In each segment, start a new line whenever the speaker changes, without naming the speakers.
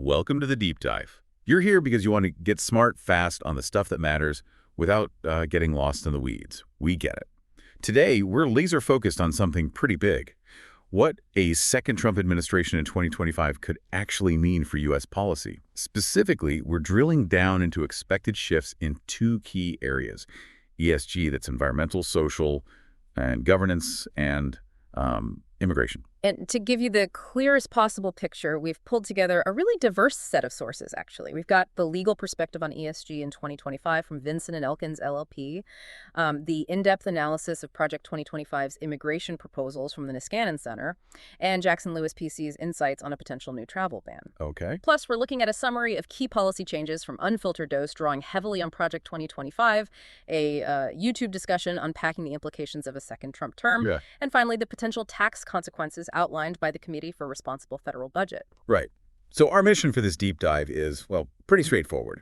welcome to the deep dive. You're here because you want to get smart fast on the stuff that matters without getting lost in the weeds. We get it. Today, we're laser focused on something pretty big. What a second Trump administration in 2025 could actually mean for U.S. policy. Specifically, we're drilling down into expected shifts in two key areas. ESG, that's environmental, social, and governance, and immigration.
And to give you the clearest possible picture, we've pulled together a really diverse set of sources, actually. We've got the legal perspective on ESG in 2025 from Vinson & Elkins, LLP, the in-depth analysis of Project 2025's immigration proposals from the Niskanen Center, and Jackson Lewis PC's insights on a potential new travel ban.
Okay.
Plus, we're looking at a summary of key policy changes from Unfiltered Dose, drawing heavily on Project 2025, a YouTube discussion unpacking the implications of a second Trump term, and finally, the potential tax consequences outlined by the Committee for Responsible Federal Budget.
Right. So our mission for this deep dive is, well, pretty straightforward.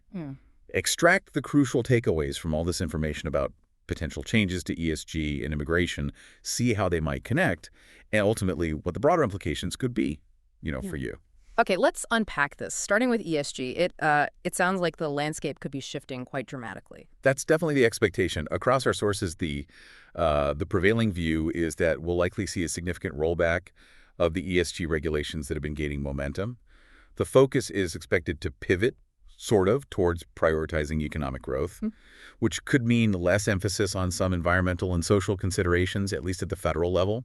Extract the crucial takeaways from all this information about potential changes to ESG and immigration, see how they might connect, and ultimately what the broader implications could be, for you.
Okay, let's unpack this. Starting with ESG, it sounds like the landscape could be shifting quite dramatically.
That's definitely the expectation. Across our sources, the prevailing view is that we'll likely see a significant rollback of the ESG regulations that have been gaining momentum. The focus is expected to pivot, sort of, towards prioritizing economic growth, which could mean less emphasis on some environmental and social considerations, at least at the federal level.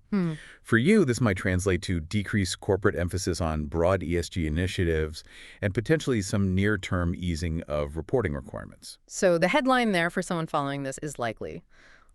For you, this might translate to decreased corporate emphasis on broad ESG initiatives and potentially some near-term easing of reporting requirements.
So the headline there for someone following this is likely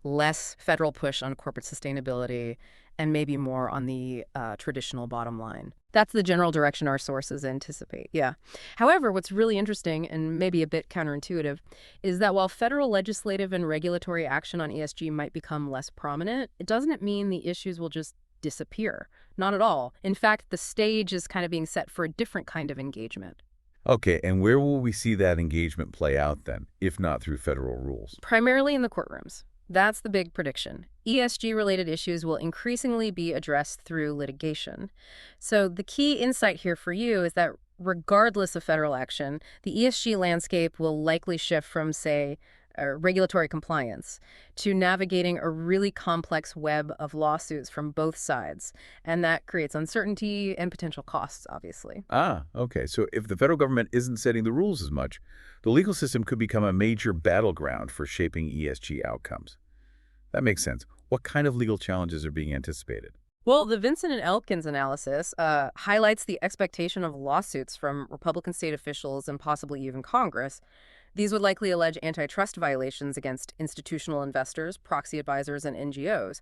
less federal push on corporate sustainability and maybe more on the traditional bottom line. That's the general direction our sources anticipate, yeah. However, what's really interesting and maybe a bit counterintuitive is that while federal legislative and regulatory action on ESG might become less prominent, it doesn't mean the issues will just disappear. Not at all. In fact, the stage is kind of being set for a different kind of engagement.
Okay, and where will we see that engagement play out then, if not through federal rules?
Primarily in the courtrooms. That's the big prediction. ESG-related issues will increasingly be addressed through litigation. So the key insight here for you is that regardless of federal action, the ESG landscape will likely shift from, say, regulatory compliance to navigating a really complex web of lawsuits from both sides. And that creates uncertainty and potential costs, obviously.
Okay. So if the federal government isn't setting the rules as much, the legal system could become a major battleground for shaping ESG outcomes. That makes sense. What kind of legal challenges are being anticipated?
Well, the Vinson & Elkins analysis highlights the expectation of lawsuits from Republican state officials and possibly even Congress. These would likely allege antitrust violations against institutional investors, proxy advisors, and NGOs,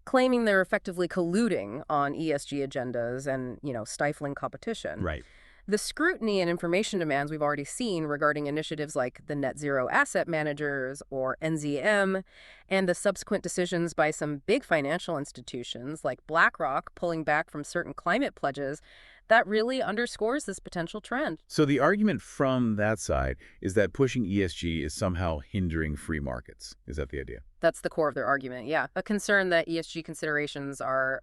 claiming they're effectively colluding on ESG agendas and, stifling competition.
Right.
The scrutiny and information demands we've already seen regarding initiatives like the Net Zero Asset Managers or NZM, and the subsequent decisions by some big financial institutions like BlackRock pulling back from certain climate pledges, that really underscores this potential trend.
So the argument from that side is that pushing ESG is somehow hindering free markets. Is that the idea?
That's the core of their argument, yeah. A concern that ESG considerations are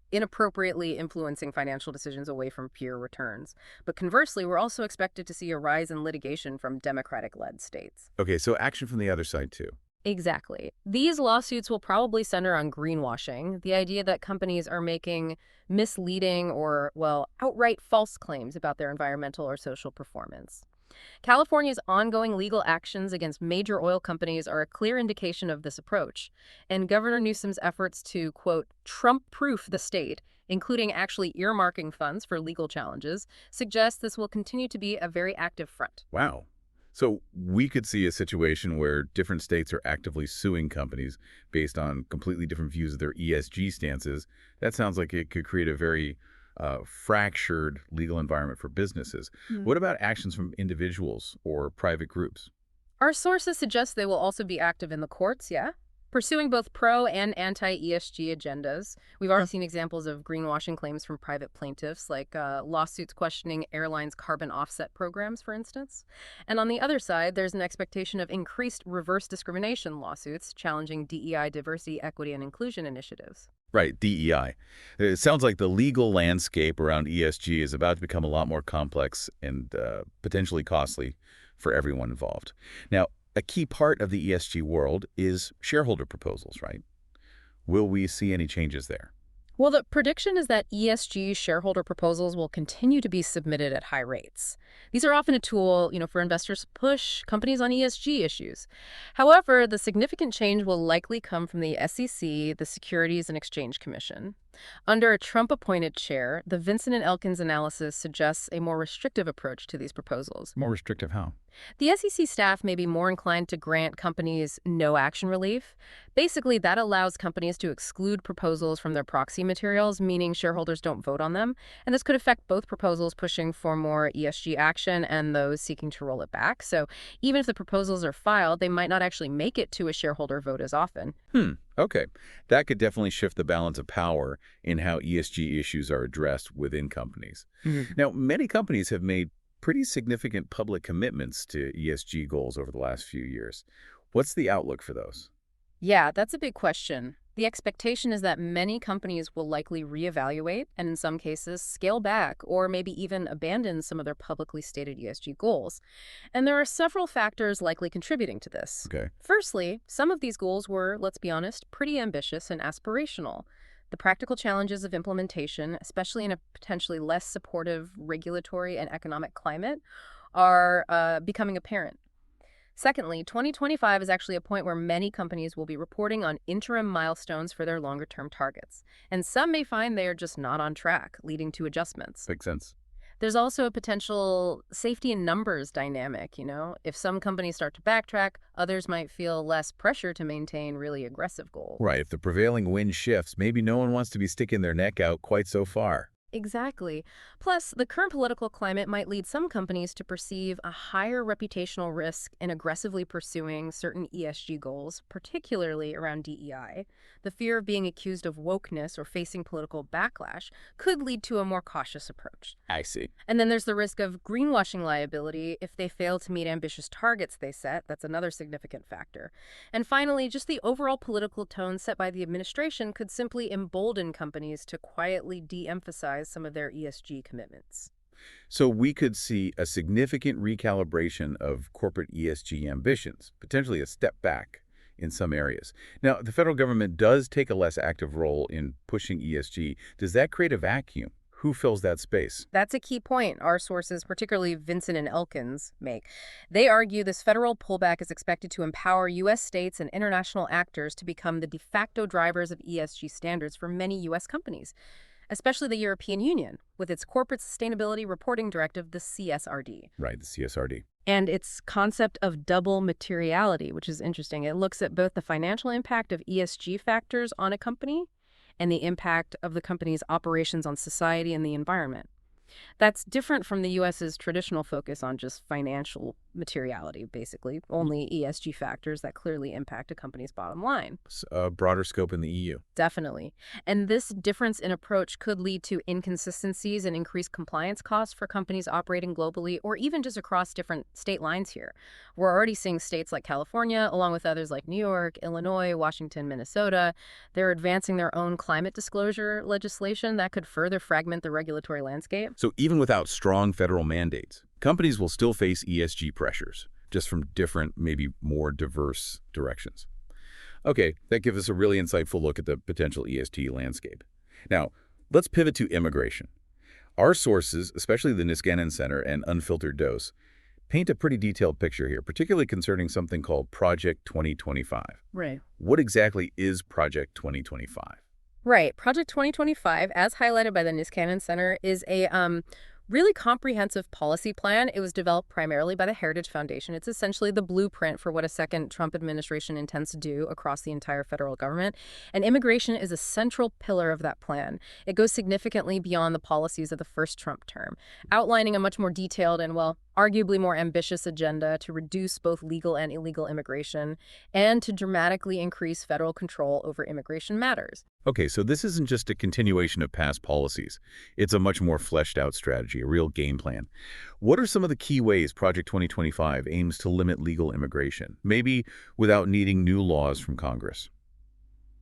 inappropriately influencing financial decisions away from pure returns. But conversely, we're also expected to see a rise in litigation from Democratic-led states.
Okay, so action from the other side, too.
Exactly. These lawsuits will probably center on greenwashing, the idea that companies are making misleading or, outright false claims about their environmental or social performance. California's ongoing legal actions against major oil companies are a clear indication of this approach, and Governor Newsom's efforts to, quote, Trump-proof the state, including actually earmarking funds for legal challenges, suggest this will continue to be a very active front.
Wow. So we could see a situation where different states are actively suing companies based on completely different views of their ESG stances. That sounds like it could create a very fractured legal environment for businesses. What about actions from individuals or private groups?
Our sources suggest they will also be active in the courts, yeah? Pursuing both pro and anti-ESG agendas. We've already seen examples of greenwashing claims from private plaintiffs, like lawsuits questioning airlines' carbon offset programs, for instance. And on the other side, there's an expectation of increased reverse discrimination lawsuits challenging DEI diversity, equity, and inclusion initiatives.
Right, DEI. It sounds like the legal landscape around ESG is about to become a lot more complex and potentially costly for everyone involved. Now, a key part of the ESG world is shareholder proposals, right? Will we see any changes there?
Well, the prediction is that ESG shareholder proposals will continue to be submitted at high rates. These are often a tool, for investors to push companies on ESG issues. However, the significant change will likely come from the SEC, the Securities and Exchange Commission. Under a Trump-appointed chair, the Vinson and Elkins analysis suggests a more restrictive approach to these proposals.
More restrictive how?
The SEC staff may be more inclined to grant companies no action relief. Basically, that allows companies to exclude proposals from their proxy materials, meaning shareholders don't vote on them. And this could affect both proposals pushing for more ESG action and those seeking to roll it back. So even if the proposals are filed, they might not actually make it to a shareholder vote as often.
Okay. That could definitely shift the balance of power in how ESG issues are addressed within companies. Now, many companies have made pretty significant public commitments to ESG goals over the last few years. What's the outlook for those?
Yeah, that's a big question. The expectation is that many companies will likely reevaluate and, in some cases, scale back or maybe even abandon some of their publicly stated ESG goals. And there are several factors likely contributing to this.
Okay.
Firstly, some of these goals were, let's be honest, pretty ambitious and aspirational. The practical challenges of implementation, especially in a potentially less supportive regulatory and economic climate, are becoming apparent. Secondly, 2025 is actually a point where many companies will be reporting on interim milestones for their longer-term targets, and some may find they are just not on track, leading to adjustments.
Makes sense.
There's also a potential safety in numbers dynamic. If some companies start to backtrack, others might feel less pressure to maintain really aggressive goals.
Right. If the prevailing wind shifts, maybe no one wants to be sticking their neck out quite so far.
Exactly. Plus, the current political climate might lead some companies to perceive a higher reputational risk in aggressively pursuing certain ESG goals, particularly around DEI. The fear of being accused of wokeness or facing political backlash could lead to a more cautious approach.
I see.
And then there's the risk of greenwashing liability if they fail to meet ambitious targets they set. That's another significant factor. And finally, just the overall political tone set by the administration could simply embolden companies to quietly de-emphasize some of their ESG commitments.
So we could see a significant recalibration of corporate ESG ambitions, potentially a step back in some areas. Now, the federal government does take a less active role in pushing ESG. Does that create a vacuum? Who fills that space?
That's a key point our sources, particularly Vincent and Elkins, make. They argue this federal pullback is expected to empower U.S. states and international actors to become the de facto drivers of ESG standards for many U.S. companies, especially the European Union, with its Corporate Sustainability Reporting Directive, the CSRD.
Right, the CSRD.
And its concept of double materiality, which is interesting. It looks at both the financial impact of ESG factors on a company and the impact of the company's operations on society and the environment. That's different from the U.S.'s traditional focus on just financial materiality, basically, only ESG factors that clearly impact a company's bottom line.
A broader scope in the EU.
Definitely. And this difference in approach could lead to inconsistencies and increased compliance costs for companies operating globally or even just across different state lines here. We're already seeing states like California, along with others like New York, Illinois, Washington, Minnesota. They're advancing their own climate disclosure legislation that could further fragment the regulatory landscape.
So even without strong federal mandates, companies will still face ESG pressures, just from different, maybe more diverse directions. Okay, that gives us a really insightful look at the potential ESG landscape. Now, let's pivot to immigration. Our sources, especially the Niskanen Center and Unfiltered Dose, paint a pretty detailed picture here, particularly concerning something called Project 2025.
Right.
What exactly is Project 2025?
Right. Project 2025, as highlighted by the Niskanen Center, is a really comprehensive policy plan. It was developed primarily by the Heritage Foundation. It's essentially the blueprint for what a second Trump administration intends to do across the entire federal government. And immigration is a central pillar of that plan. It goes significantly beyond the policies of the first Trump term, outlining a much more detailed and, well, arguably more ambitious agenda to reduce both legal and illegal immigration and to dramatically increase federal control over immigration matters.
Okay, so this isn't just a continuation of past policies. It's a much more fleshed out strategy, a real game plan. What are some of the key ways Project 2025 aims to limit legal immigration, maybe without needing new laws from Congress?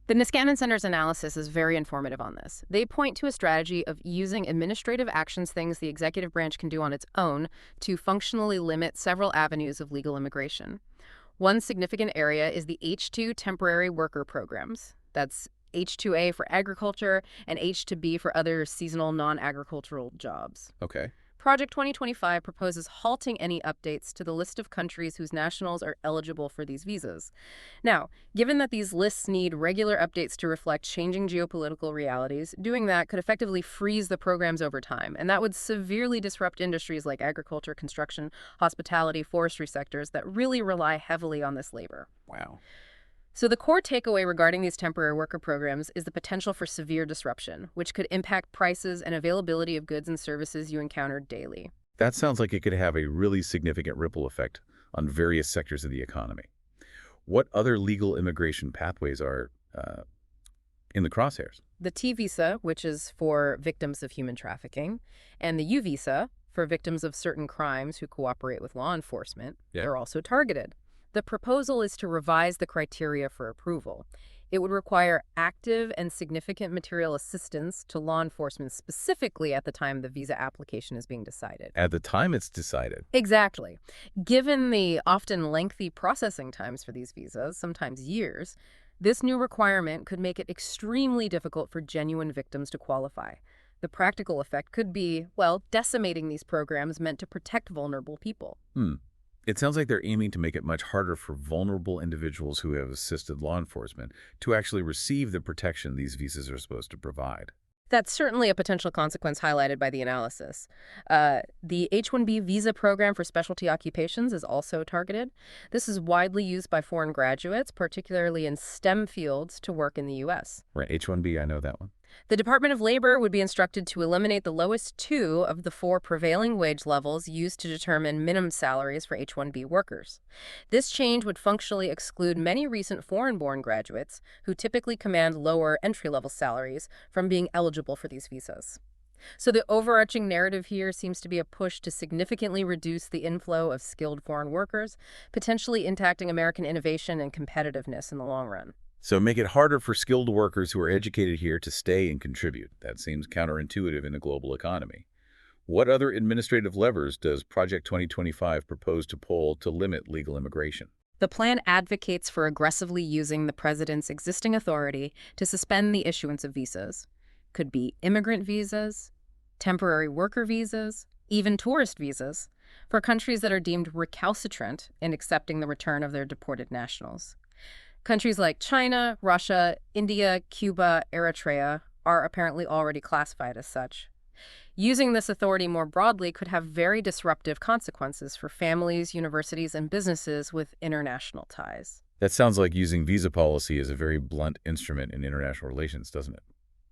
The Niskanen Center's analysis is very informative on this. They point to a strategy of using administrative actions, things the executive branch can do on its own, to functionally limit several avenues of legal immigration. One significant area is the H-2 temporary worker programs. That's H-2A for agriculture and H-2B for other seasonal non-agricultural jobs.
Okay.
Project 2025 proposes halting any updates to the list of countries whose nationals are eligible for these visas. Now, given that these lists need regular updates to reflect changing geopolitical realities, doing that could effectively freeze the programs over time, and that would severely disrupt industries like agriculture, construction, hospitality, forestry sectors that really rely heavily on this labor.
Wow.
So the core takeaway regarding these temporary worker programs is the potential for severe disruption, which could impact prices and availability of goods and services you encounter daily.
That sounds like it could have a really significant ripple effect on various sectors of the economy. What other legal immigration pathways are in the crosshairs?
The T visa, which is for victims of human trafficking, and the U visa, for victims of certain crimes who cooperate with law enforcement,
Yeah.
they're also targeted. The proposal is to revise the criteria for approval. It would require active and significant material assistance to law enforcement specifically at the time the visa application is being decided.
At the time it's decided.
Exactly. Given the often lengthy processing times for these visas, sometimes years, this new requirement could make it extremely difficult for genuine victims to qualify. The practical effect could be, well, decimating these programs meant to protect vulnerable people.
It sounds like they're aiming to make it much harder for vulnerable individuals who have assisted law enforcement to actually receive the protection these visas are supposed to provide.
That's certainly a potential consequence highlighted by the analysis. The H-1B visa program for specialty occupations is also targeted. This is widely used by foreign graduates, particularly in STEM fields, to work in the U.S.
Right, H-1B, I know that one.
The Department of Labor would be instructed to eliminate the lowest two of the four prevailing wage levels used to determine minimum salaries for H-1B workers. This change would functionally exclude many recent foreign-born graduates, who typically command lower entry-level salaries, from being eligible for these visas. So the overarching narrative here seems to be a push to significantly reduce the inflow of skilled foreign workers, potentially impacting American innovation and competitiveness in the long run.
So make it harder for skilled workers who are educated here to stay and contribute. That seems counterintuitive in a global economy. What other administrative levers does Project 2025 propose to pull to limit legal immigration?
The plan advocates for aggressively using the president's existing authority to suspend the issuance of visas. Could be immigrant visas, temporary worker visas, even tourist visas, for countries that are deemed recalcitrant in accepting the return of their deported nationals. Countries like China, Russia, India, Cuba, Eritrea are apparently already classified as such. Using this authority more broadly could have very disruptive consequences for families, universities, and businesses with international ties.
That sounds like using visa policy as a very blunt instrument in international relations, doesn't it?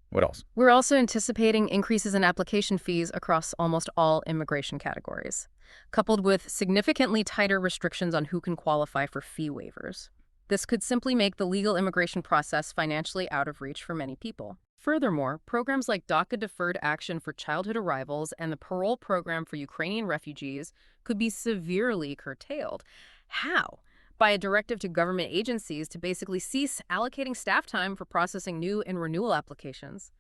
What else?
We're also anticipating increases in application fees across almost all immigration categories, coupled with significantly tighter restrictions on who can qualify for fee waivers. This could simply make the legal immigration process financially out of reach for many people. Furthermore, programs like DACA Deferred Action for Childhood Arrivals and the Parole Program for Ukrainian refugees could be severely curtailed. How? By a directive to government agencies to basically cease allocating staff time for processing new and renewal applications.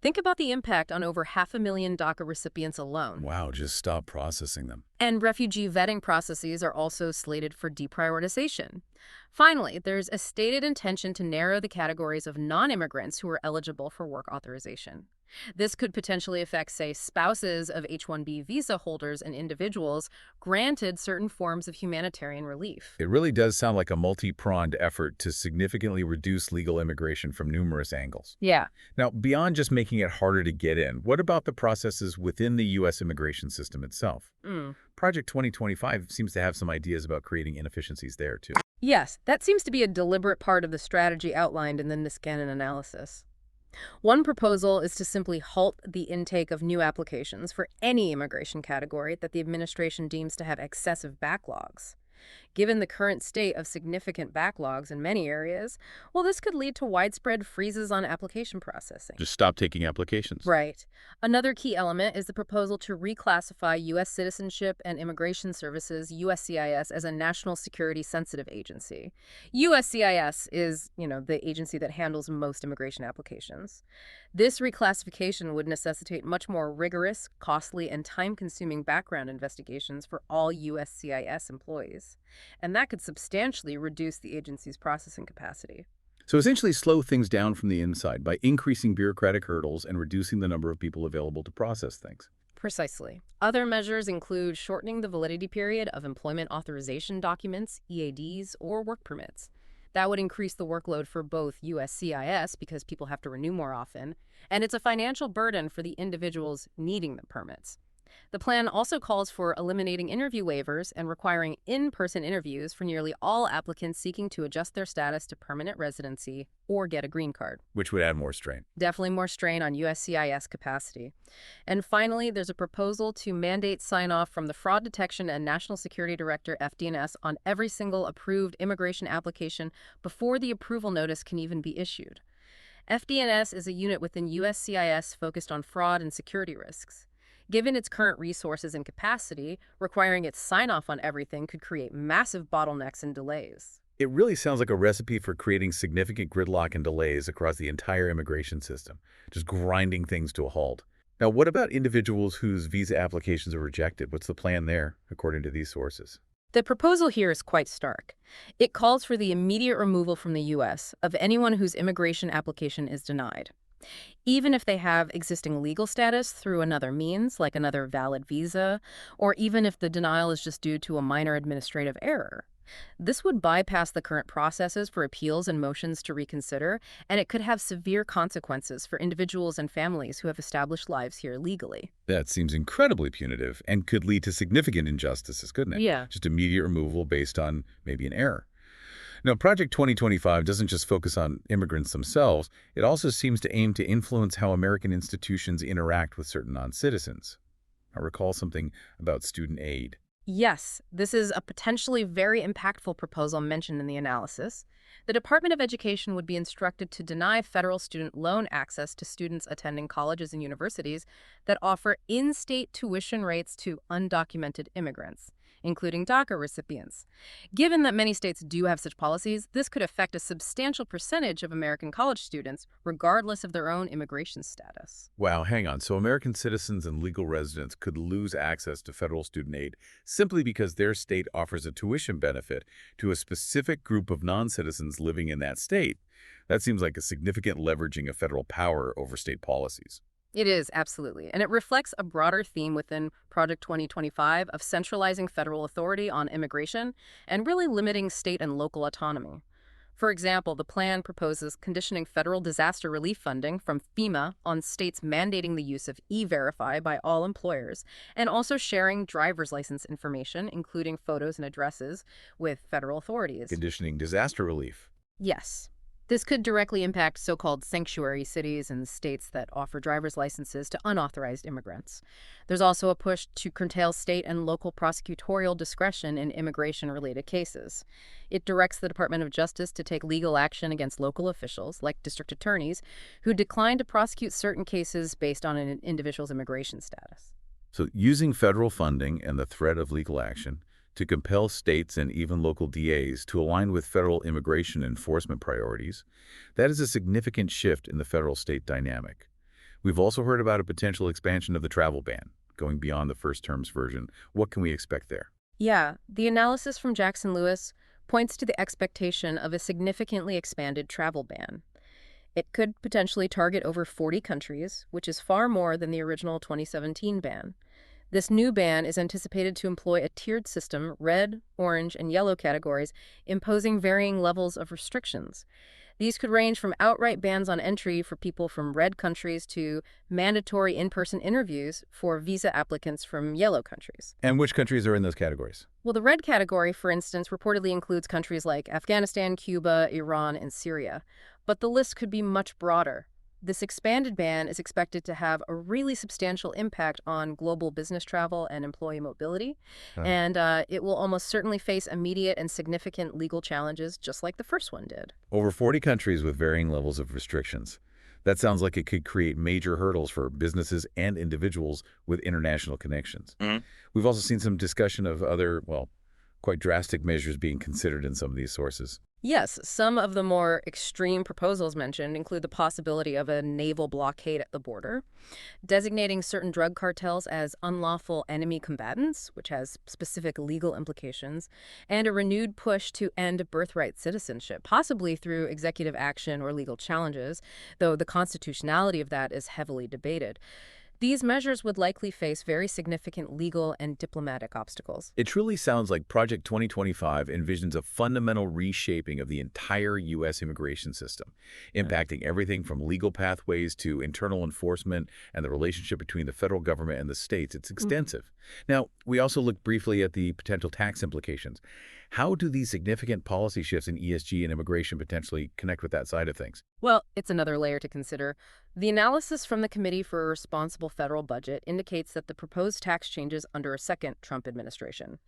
Think about the impact on over 500,000 DACA recipients alone.
Wow, just stop processing them.
And refugee vetting processes are also slated for deprioritization. Finally, there's a stated intention to narrow the categories of non-immigrants who are eligible for work authorization. This could potentially affect, say, spouses of H-1B visa holders and individuals granted certain forms of humanitarian relief.
It really does sound like a multi-pronged effort to significantly reduce legal immigration from numerous angles.
Yeah.
Now, beyond just making it harder to get in, what about the processes within the U.S. immigration system itself? Project 2025 seems to have some ideas about creating inefficiencies there, too.
Yes, that seems to be a deliberate part of the strategy outlined in the Niskanen analysis. One proposal is to simply halt the intake of new applications for any immigration category that the administration deems to have excessive backlogs. Given the current state of significant backlogs in many areas, well, this could lead to widespread freezes on application processing.
Just stop taking applications.
Right. Another key element is the proposal to reclassify U.S. Citizenship and Immigration Services, USCIS, as a national security sensitive agency. USCIS is, the agency that handles most immigration applications. This reclassification would necessitate much more rigorous, costly, and time-consuming background investigations for all USCIS employees. And that could substantially reduce the agency's processing capacity.
So essentially slow things down from the inside by increasing bureaucratic hurdles and reducing the number of people available to process things.
Precisely. Other measures include shortening the validity period of employment authorization documents, EADs, or work permits. That would increase the workload for both USCIS because people have to renew more often, and it's a financial burden for the individuals needing the permits. The plan also calls for eliminating interview waivers and requiring in-person interviews for nearly all applicants seeking to adjust their status to permanent residency or get a green card.
Which would add more strain.
Definitely more strain on USCIS capacity. And finally, there's a proposal to mandate sign-off from the Fraud Detection and National Security Director, FDNS, on every single approved immigration application before the approval notice can even be issued. FDNS is a unit within USCIS focused on fraud and security risks. Given its current resources and capacity, requiring its sign-off on everything could create massive bottlenecks and delays.
It really sounds like a recipe for creating significant gridlock and delays across the entire immigration system, just grinding things to a halt. Now, what about individuals whose visa applications are rejected? What's the plan there, according to these sources?
The proposal here is quite stark. It calls for the immediate removal from the U.S. of anyone whose immigration application is denied, even if they have existing legal status through another means, like another valid visa, or even if the denial is just due to a minor administrative error. This would bypass the current processes for appeals and motions to reconsider, and it could have severe consequences for individuals and families who have established lives here legally.
That seems incredibly punitive and could lead to significant injustices, couldn't it?
Yeah.
Just immediate removal based on maybe an error. Now, Project 2025 doesn't just focus on immigrants themselves. It also seems to aim to influence how American institutions interact with certain non-citizens. I recall something about student aid.
Yes, this is a potentially very impactful proposal mentioned in the analysis. The Department of Education would be instructed to deny federal student loan access to students attending colleges and universities that offer in-state tuition rates to undocumented immigrants, including DACA recipients. Given that many states do have such policies, this could affect a substantial percentage of American college students, regardless of their own immigration status.
Wow, hang on. So American citizens and legal residents could lose access to federal student aid simply because their state offers a tuition benefit to a specific group of non-citizens living in that state. That seems like a significant leveraging of federal power over state policies.
It is, absolutely. And it reflects a broader theme within Project 2025 of centralizing federal authority on immigration and really limiting state and local autonomy. For example, the plan proposes conditioning federal disaster relief funding from FEMA on states mandating the use of E-Verify by all employers, and also sharing driver's license information, including photos and addresses, with federal authorities.
Conditioning disaster relief.
Yes. This could directly impact so-called sanctuary cities and states that offer driver's licenses to unauthorized immigrants. There's also a push to curtail state and local prosecutorial discretion in immigration-related cases. It directs the Department of Justice to take legal action against local officials, like district attorneys, who decline to prosecute certain cases based on an individual's immigration status.
So using federal funding and the threat of legal action to compel states and even local DAs to align with federal immigration enforcement priorities, that is a significant shift in the federal-state dynamic. We've also heard about a potential expansion of the travel ban, going beyond the first term's version. What can we expect there?
Yeah, the analysis from Jackson Lewis points to the expectation of a significantly expanded travel ban. It could potentially target over 40 countries, which is far more than the original 2017 ban. This new ban is anticipated to employ a tiered system, red, orange, and yellow categories, imposing varying levels of restrictions. These could range from outright bans on entry for people from red countries to mandatory in-person interviews for visa applicants from yellow countries.
And which countries are in those categories?
Well, the red category, for instance, reportedly includes countries like Afghanistan, Cuba, Iran, and Syria. But the list could be much broader. This expanded ban is expected to have a really substantial impact on global business travel and employee mobility,
Okay.
and it will almost certainly face immediate and significant legal challenges, just like the first one did.
Over 40 countries with varying levels of restrictions. That sounds like it could create major hurdles for businesses and individuals with international connections.
Mhm.
We've also seen some discussion of other, well, quite drastic measures being considered in some of these sources.
Yes, some of the more extreme proposals mentioned include the possibility of a naval blockade at the border, designating certain drug cartels as unlawful enemy combatants, which has specific legal implications, and a renewed push to end birthright citizenship, possibly through executive action or legal challenges, though the constitutionality of that is heavily debated. These measures would likely face very significant legal and diplomatic obstacles.
It truly sounds like Project 2025 envisions a fundamental reshaping of the entire U.S. immigration system, impacting everything from legal pathways to internal enforcement and the relationship between the federal government and the states. It's extensive. Now, we also looked briefly at the potential tax implications. How do these significant policy shifts in ESG and immigration potentially connect with that side of things?
Well, it's another layer to consider. The analysis from the Committee for a Responsible Federal Budget indicates that the proposed tax changes under a second Trump administration,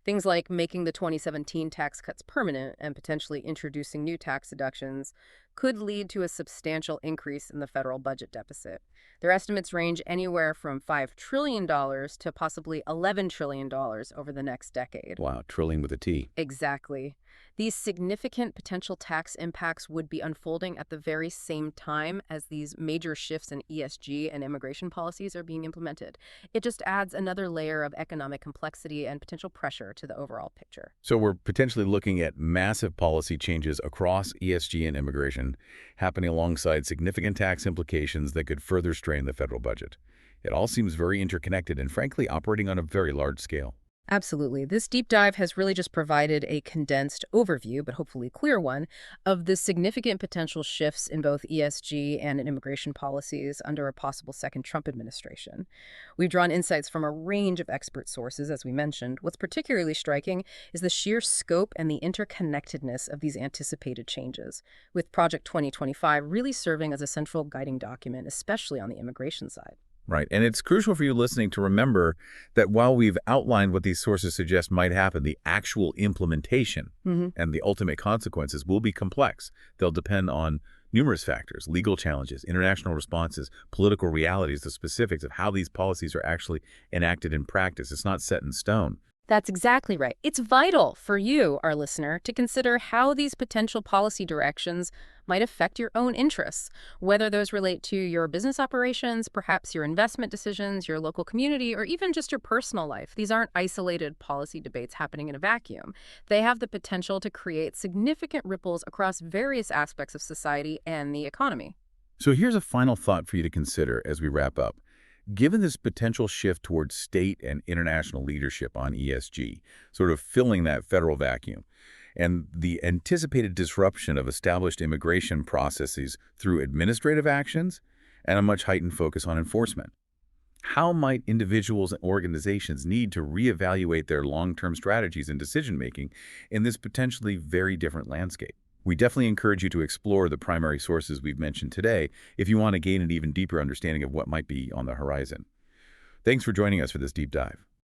things like making the 2017 tax cuts permanent and potentially introducing new tax deductions, could lead to a substantial increase in the federal budget deficit. Their estimates range anywhere from $5 trillion to possibly $11 trillion over the next decade.
Wow, trillion with a T.
Exactly. These significant potential tax impacts would be unfolding at the very same time as these major shifts in ESG and immigration policies are being implemented. It just adds another layer of economic complexity and potential pressure to the overall picture.
So we're potentially looking at massive policy changes across ESG and immigration happening alongside significant tax implications that could further strain the federal budget. It all seems very interconnected and frankly operating on a very large scale.
Absolutely. This deep dive has really just provided a condensed overview, but hopefully clear one, of the significant potential shifts in both ESG and in immigration policies under a possible second Trump administration. We've drawn insights from a range of expert sources, as we mentioned. What's particularly striking is the sheer scope and the interconnectedness of these anticipated changes, with Project 2025 really serving as a central guiding document, especially on the immigration side.
Right. And it's crucial for you listening to remember that while we've outlined what these sources suggest might happen, the actual implementation and the ultimate consequences will be complex. They'll depend on numerous factors: legal challenges, international responses, political realities, the specifics of how these policies are actually enacted in practice. It's not set in stone.
That's exactly right. It's vital for you, our listener, to consider how these potential policy directions might affect your own interests, whether those relate to your business operations, perhaps your investment decisions, your local community, or even just your personal life. These aren't isolated policy debates happening in a vacuum. They have the potential to create significant ripples across various aspects of society and the economy.
So here's a final thought for you to consider as we wrap up. Given this potential shift towards state and international leadership on ESG, sort of filling that federal vacuum, and the anticipated disruption of established immigration processes through administrative actions and a much heightened focus on enforcement, how might individuals and organizations need to reevaluate their long-term strategies and decision-making in this potentially very different landscape? We definitely encourage you to explore the primary sources we've mentioned today if you want to gain an even deeper understanding of what might be on the horizon. Thanks for joining us for this deep dive.